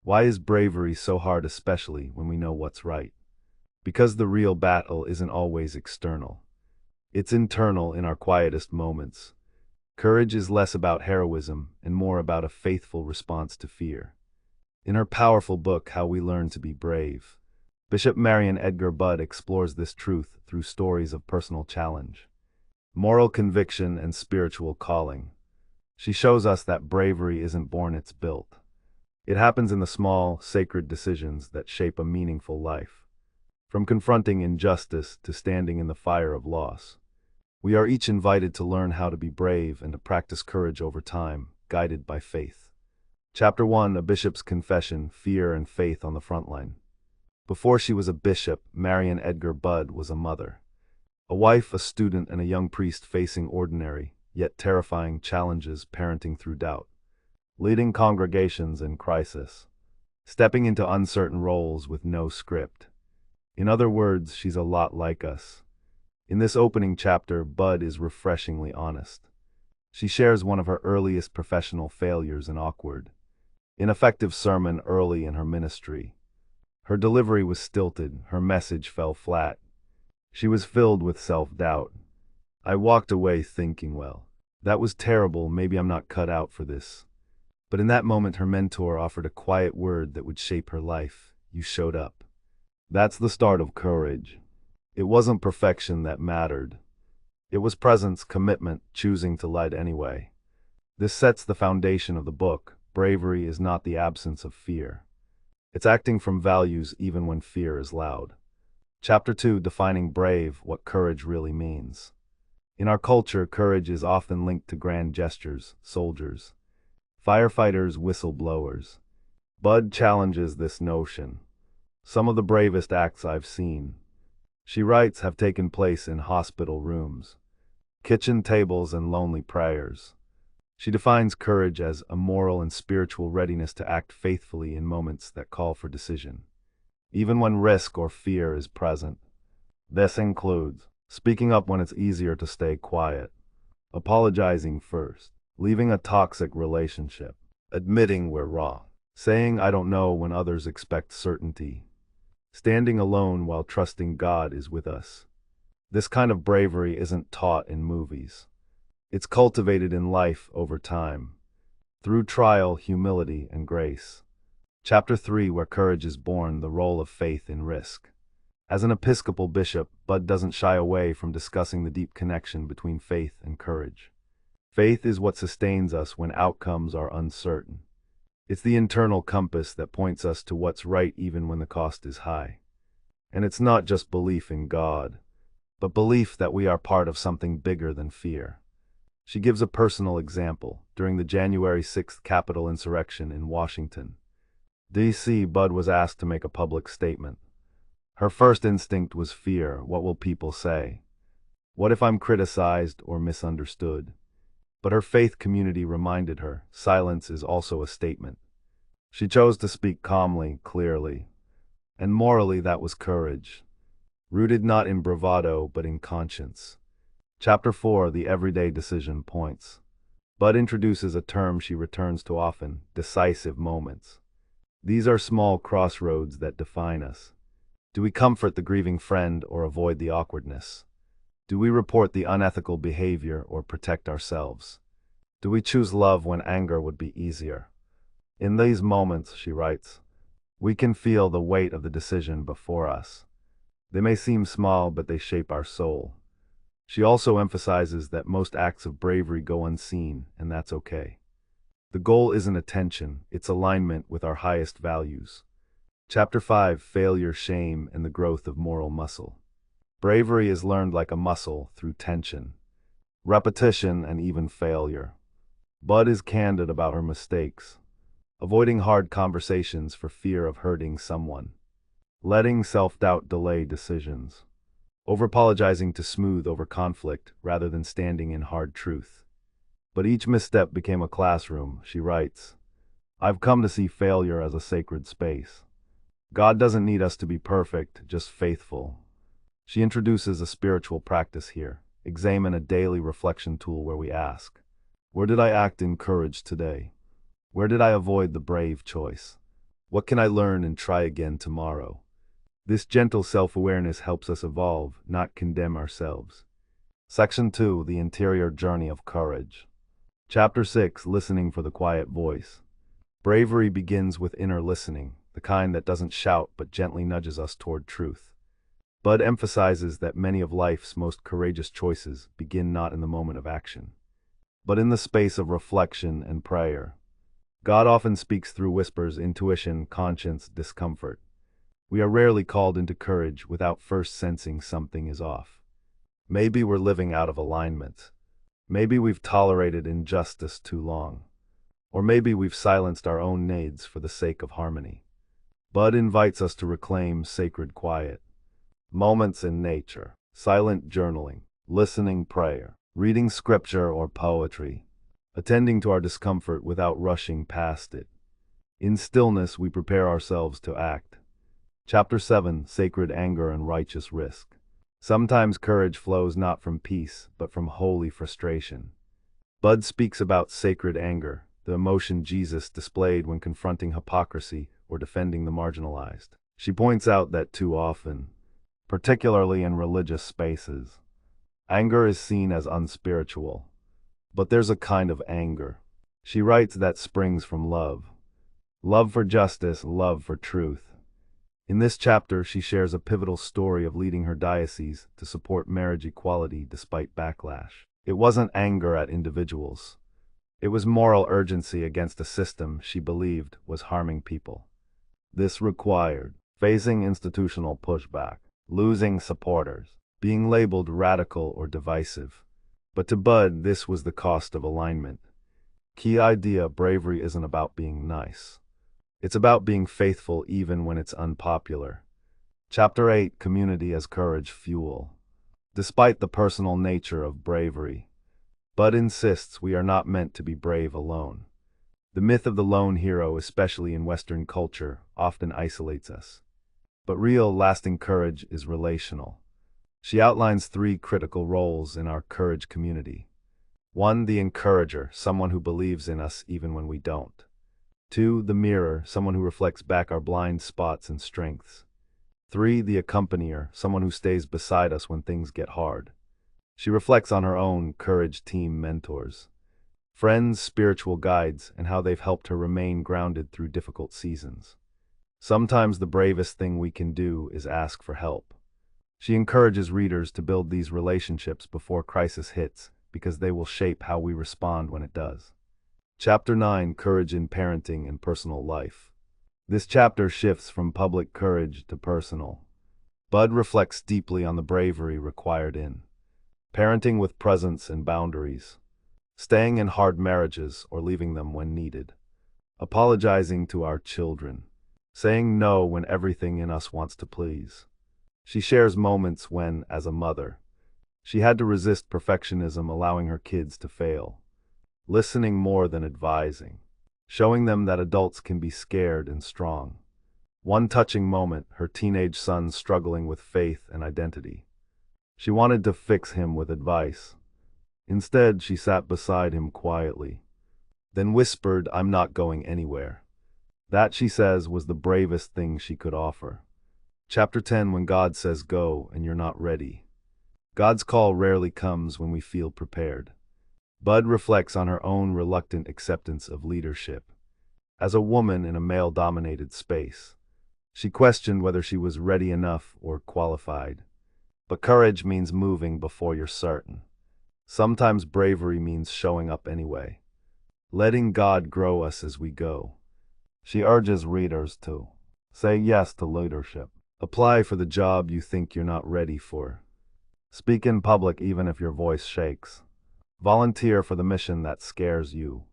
Why is bravery so hard, especially when we know what's right? Because the real battle isn't always external. It's internal in our quietest moments. Courage is less about heroism and more about a faithful response to fear. In her powerful book, How We Learn to Be Brave, Bishop Mariann Edgar Budde explores this truth through stories of personal challenge, moral conviction, and spiritual calling. She shows us that bravery isn't born, it's built. It happens in the small, sacred decisions that shape a meaningful life. From confronting injustice to standing in the fire of loss, we are each invited to learn how to be brave and to practice courage over time, guided by faith. Chapter 1: A Bishop's Confession, Fear and Faith on the Frontline. Before she was a bishop, Mariann Edgar Budde was a mother. A wife, a student, and a young priest facing ordinary, yet terrifying challenges, parenting through doubt, leading congregations in crisis, stepping into uncertain roles with no script. In other words, she's a lot like us. In this opening chapter, Budde is refreshingly honest. She shares one of her earliest professional failures, an awkward, ineffective sermon early in her ministry. Her delivery was stilted, her message fell flat. She was filled with self-doubt. I walked away thinking, well, that was terrible, maybe I'm not cut out for this. But in that moment, her mentor offered a quiet word that would shape her life. You showed up. That's the start of courage. It wasn't perfection that mattered. It was presence, commitment, choosing to lead anyway. This sets the foundation of the book. Bravery is not the absence of fear. It's acting from values even when fear is loud. Chapter 2: Defining brave, what courage really means. In our culture, courage is often linked to grand gestures, soldiers, firefighters, whistleblowers. Budde challenges this notion. Some of the bravest acts I've seen, she writes, have taken place in hospital rooms, kitchen tables, and lonely prayers. She defines courage as a moral and spiritual readiness to act faithfully in moments that call for decision, even when risk or fear is present. This includes speaking up when it's easier to stay quiet, apologizing first, leaving a toxic relationship, admitting we're wrong, saying I don't know when others expect certainty, standing alone while trusting God is with us. This kind of bravery isn't taught in movies. It's cultivated in life over time, through trial, humility, and grace. Chapter 3: Where Courage is Born, the Role of Faith in Risk. As an Episcopal bishop, Budde doesn't shy away from discussing the deep connection between faith and courage. Faith is what sustains us when outcomes are uncertain. It's the internal compass that points us to what's right even when the cost is high. And it's not just belief in God, but belief that we are part of something bigger than fear. She gives a personal example. During the January 6th Capitol insurrection in Washington, D.C., Budde was asked to make a public statement. Her first instinct was fear. What will people say? What if I'm criticized or misunderstood? But her faith community reminded her, silence is also a statement. She chose to speak calmly, clearly. And morally, that was courage, rooted not in bravado but in conscience. Chapter 4: The Everyday Decision Points. Budde introduces a term she returns to often: decisive moments. These are small crossroads that define us. Do we comfort the grieving friend or avoid the awkwardness? Do we report the unethical behavior or protect ourselves? Do we choose love when anger would be easier? In these moments, she writes, we can feel the weight of the decision before us. They may seem small, but they shape our soul. She also emphasizes that most acts of bravery go unseen, and that's okay. The goal isn't attention, it's alignment with our highest values. Chapter 5: Failure, Shame, and the Growth of Moral Muscle. Bravery is learned like a muscle through tension, repetition, and even failure. Budde is candid about her mistakes, avoiding hard conversations for fear of hurting someone, letting self-doubt delay decisions, over-apologizing to smooth over conflict rather than standing in hard truth. But each misstep became a classroom, she writes. I've come to see failure as a sacred space. God doesn't need us to be perfect, just faithful. She introduces a spiritual practice here. Examine a daily reflection tool where we ask, where did I act in courage today? Where did I avoid the brave choice? What can I learn and try again tomorrow? This gentle self-awareness helps us evolve, not condemn ourselves. Section 2, The Interior Journey of Courage. Chapter 6, Listening for the Quiet Voice. Bravery begins with inner listening, the kind that doesn't shout but gently nudges us toward truth. Bud emphasizes that many of life's most courageous choices begin not in the moment of action, but in the space of reflection and prayer. God often speaks through whispers, intuition, conscience, discomfort. We are rarely called into courage without first sensing something is off. Maybe we're living out of alignment. Maybe we've tolerated injustice too long. Or maybe we've silenced our own needs for the sake of harmony. Bud invites us to reclaim sacred quiet. Moments in nature, silent journaling, listening prayer, reading scripture or poetry, attending to our discomfort without rushing past it. In stillness, we prepare ourselves to act. Chapter 7, Sacred Anger and Righteous Risk. Sometimes courage flows not from peace, but from holy frustration. Bud speaks about sacred anger, the emotion Jesus displayed when confronting hypocrisy or defending the marginalized. She points out that too often, particularly in religious spaces, anger is seen as unspiritual. But there's a kind of anger, she writes, that springs from love. Love for justice, love for truth. In this chapter, she shares a pivotal story of leading her diocese to support marriage equality despite backlash. It wasn't anger at individuals. It was moral urgency against a system she believed was harming people. This required facing institutional pushback, losing supporters, being labeled radical or divisive. But to Bud, this was the cost of alignment. Key idea: bravery isn't about being nice. It's about being faithful even when it's unpopular. Chapter 8, Community as Courage Fuel. Despite the personal nature of bravery, Bud insists we are not meant to be brave alone. The myth of the lone hero, especially in Western culture, often isolates us. But real, lasting courage is relational. She outlines 3 critical roles in our courage community. 1, the encourager, someone who believes in us even when we don't. 2, the mirror, someone who reflects back our blind spots and strengths. 3, the accompanier, someone who stays beside us when things get hard. She reflects on her own courage team mentors, friends, spiritual guides, and how they've helped her remain grounded through difficult seasons. Sometimes the bravest thing we can do is ask for help. She encourages readers to build these relationships before crisis hits, because they will shape how we respond when it does. Chapter 9, Courage in Parenting and Personal Life. This chapter shifts from public courage to personal. Bud reflects deeply on the bravery required in parenting with presence and boundaries, staying in hard marriages or leaving them when needed, apologizing to our children, saying no when everything in us wants to please. She shares moments when, as a mother, she had to resist perfectionism, allowing her kids to fail, listening more than advising, showing them that adults can be scared and strong. One touching moment, her teenage son struggling with faith and identity. She wanted to fix him with advice. Instead, she sat beside him quietly, then whispered, "I'm not going anywhere." That, she says, was the bravest thing she could offer. Chapter 10, When God Says Go and You're Not Ready. God's call rarely comes when we feel prepared. Bud reflects on her own reluctant acceptance of leadership. As a woman in a male-dominated space, she questioned whether she was ready enough or qualified. But courage means moving before you're certain. Sometimes bravery means showing up anyway, letting God grow us as we go. She urges readers to say yes to leadership. Apply for the job you think you're not ready for. Speak in public even if your voice shakes. Volunteer for the mission that scares you.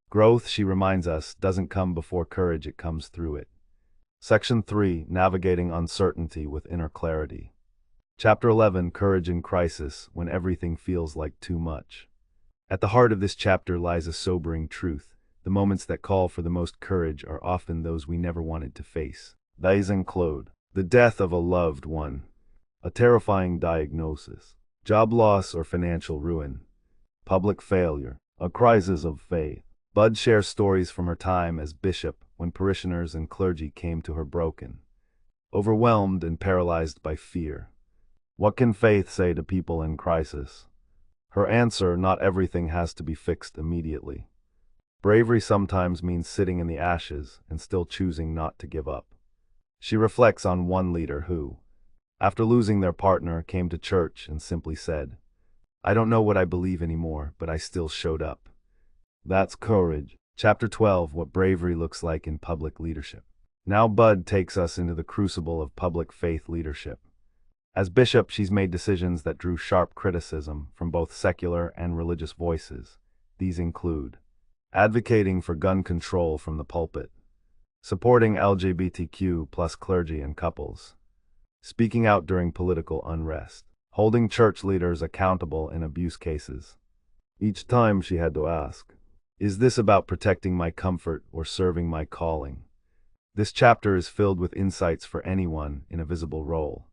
Growth, she reminds us, doesn't come before courage, it comes through it. Section 3, Navigating Uncertainty with Inner Clarity. Chapter 11, Courage in Crisis, When Everything Feels Like Too Much. At the heart of this chapter lies a sobering truth. The moments that call for the most courage are often those we never wanted to face. These include the death of a loved one, a terrifying diagnosis, job loss or financial ruin, public failure, a crisis of faith, Bud shares stories from her time as bishop when parishioners and clergy came to her broken, overwhelmed and paralyzed by fear. What can faith say to people in crisis? Her answer: not everything has to be fixed immediately. Bravery sometimes means sitting in the ashes and still choosing not to give up. She reflects on one leader who, after losing their partner, came to church and simply said, "I don't know what I believe anymore, but I still showed up." That's courage. Chapter 12: What Bravery Looks Like in Public Leadership. Now Bud takes us into the crucible of public faith leadership. As bishop, she's made decisions that drew sharp criticism from both secular and religious voices. These include advocating for gun control from the pulpit, supporting LGBTQ+ clergy and couples, speaking out during political unrest, holding church leaders accountable in abuse cases. Each time she had to ask, is this about protecting my comfort or serving my calling? This chapter is filled with insights for anyone in a visible role.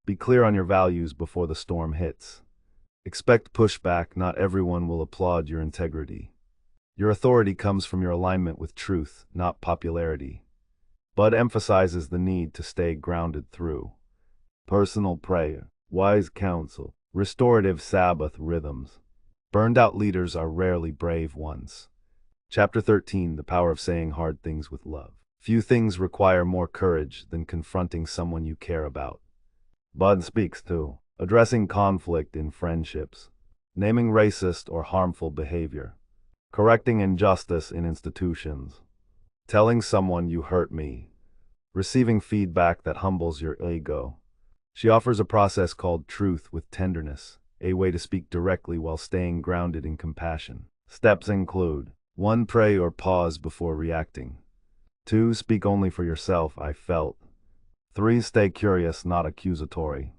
Be clear on your values before the storm hits. Expect pushback. Not everyone will applaud your integrity. Your authority comes from your alignment with truth, not popularity. Bud emphasizes the need to stay grounded through personal prayer, wise counsel, restorative Sabbath rhythms. Burned-out leaders are rarely brave ones. Chapter 13: The Power of Saying Hard Things with Love. Few things require more courage than confronting someone you care about. Bud speaks to addressing conflict in friendships, naming racist or harmful behavior, correcting injustice in institutions, telling someone you hurt me, receiving feedback that humbles your ego. She offers a process called truth with tenderness, a way to speak directly while staying grounded in compassion. Steps include 1. Pray or pause before reacting. 2. Speak only for yourself. I felt. 3. Stay curious, not accusatory.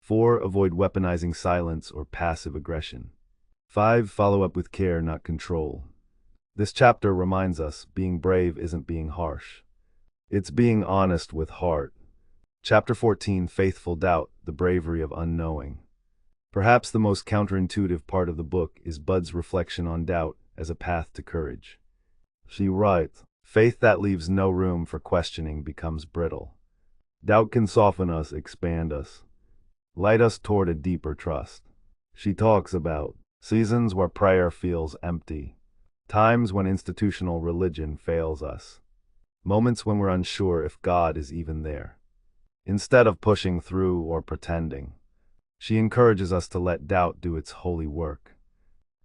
4. Avoid weaponizing silence or passive aggression. 5. Follow up with care, not control. This chapter reminds us being brave isn't being harsh. It's being honest with heart. Chapter 14: Faithful Doubt, the Bravery of Unknowing. Perhaps the most counterintuitive part of the book is Bud's reflection on doubt as a path to courage. She writes, faith that leaves no room for questioning becomes brittle. Doubt can soften us, expand us, light us toward a deeper trust. She talks about seasons where prayer feels empty, times when institutional religion fails us, moments when we're unsure if God is even there. Instead of pushing through or pretending, she encourages us to let doubt do its holy work.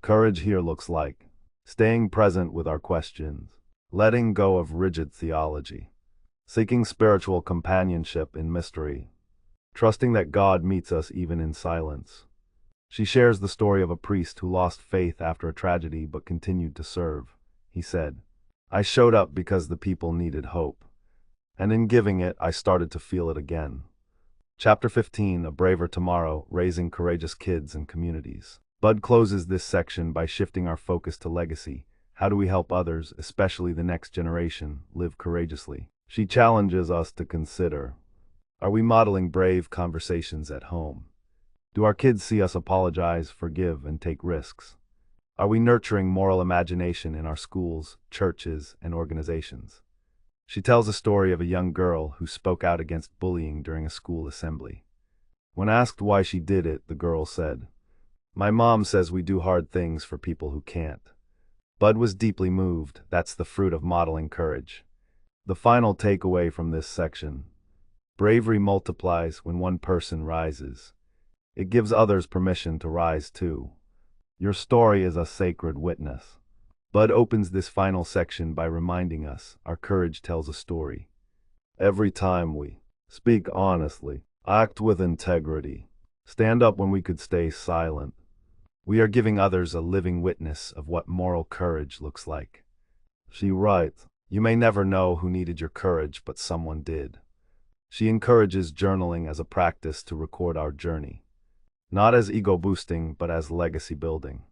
Courage here looks like staying present with our questions, letting go of rigid theology, seeking spiritual companionship in mystery, trusting that God meets us even in silence. She shares the story of a priest who lost faith after a tragedy but continued to serve. He said, "I showed up because the people needed hope, and in giving it, I started to feel it again." Chapter 15: A Braver Tomorrow, Raising Courageous Kids and Communities. Bud closes this section by shifting our focus to legacy. How do we help others, especially the next generation, live courageously? She challenges us to consider, are we modeling brave conversations at home? Do our kids see us apologize, forgive, and take risks? Are we nurturing moral imagination in our schools, churches, and organizations? She tells a story of a young girl who spoke out against bullying during a school assembly. When asked why she did it, the girl said, "My mom says we do hard things for people who can't." Bud was deeply moved. That's the fruit of modeling courage. The final takeaway from this section: bravery multiplies when one person rises. It gives others permission to rise too. Your story is a sacred witness. Bud opens this final section by reminding us our courage tells a story. Every time we speak honestly, act with integrity, stand up when we could stay silent, we are giving others a living witness of what moral courage looks like. She writes, you may never know who needed your courage, but someone did. She encourages journaling as a practice to record our journey, not as ego-boosting, but as legacy-building.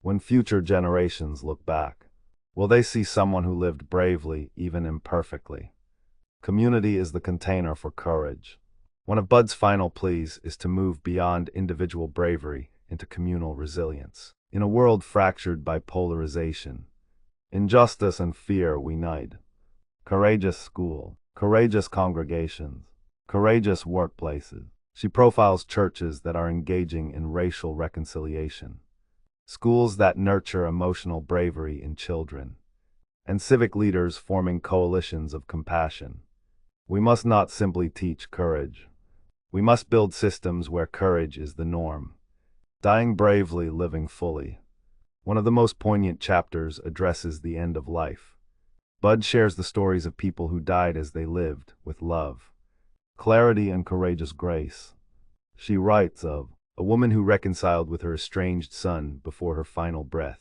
When future generations look back, will they see someone who lived bravely, even imperfectly? Community is the container for courage. One of Bud's final pleas is to move beyond individual bravery into communal resilience. In a world fractured by polarization, Injustice and fear we unite. Courageous school, courageous congregations, courageous workplaces. She profiles churches that are engaging in racial reconciliation, schools that nurture emotional bravery in children, and civic leaders forming coalitions of compassion. We must not simply teach courage. We must build systems where courage is the norm. Dying bravely, living fully. One of the most poignant chapters addresses the end of life. Bud shares the stories of people who died as they lived, with love, clarity, and courageous grace. She writes of a woman who reconciled with her estranged son before her final breath,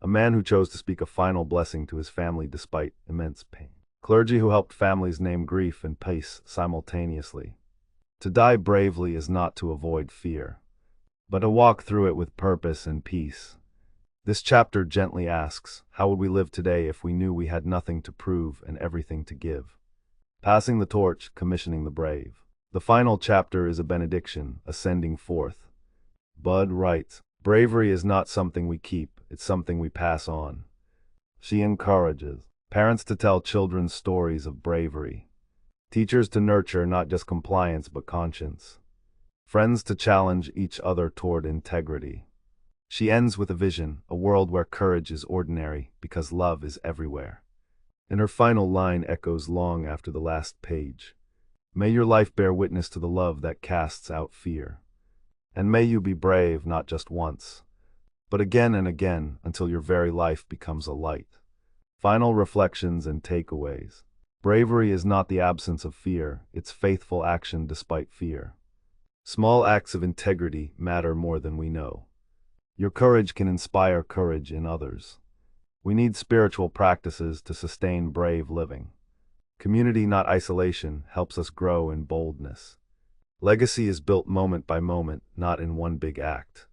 a man who chose to speak a final blessing to his family despite immense pain, clergy who helped families name grief and peace simultaneously. To die bravely is not to avoid fear, but to walk through it with purpose and peace. This chapter gently asks, how would we live today if we knew we had nothing to prove and everything to give? Passing the torch, commissioning the brave. The final chapter is a benediction, ascending forth. Bud writes, bravery is not something we keep, it's something we pass on. She encourages parents to tell children stories of bravery, teachers to nurture not just compliance but conscience, friends to challenge each other toward integrity. She ends with a vision, a world where courage is ordinary because love is everywhere. And her final line echoes long after the last page. May your life bear witness to the love that casts out fear. And may you be brave not just once, but again and again until your very life becomes a light. Final reflections and takeaways. Bravery is not the absence of fear, it's faithful action despite fear. Small acts of integrity matter more than we know. Your courage can inspire courage in others. We need spiritual practices to sustain brave living. Community, not isolation, helps us grow in boldness. Legacy is built moment by moment, not in one big act.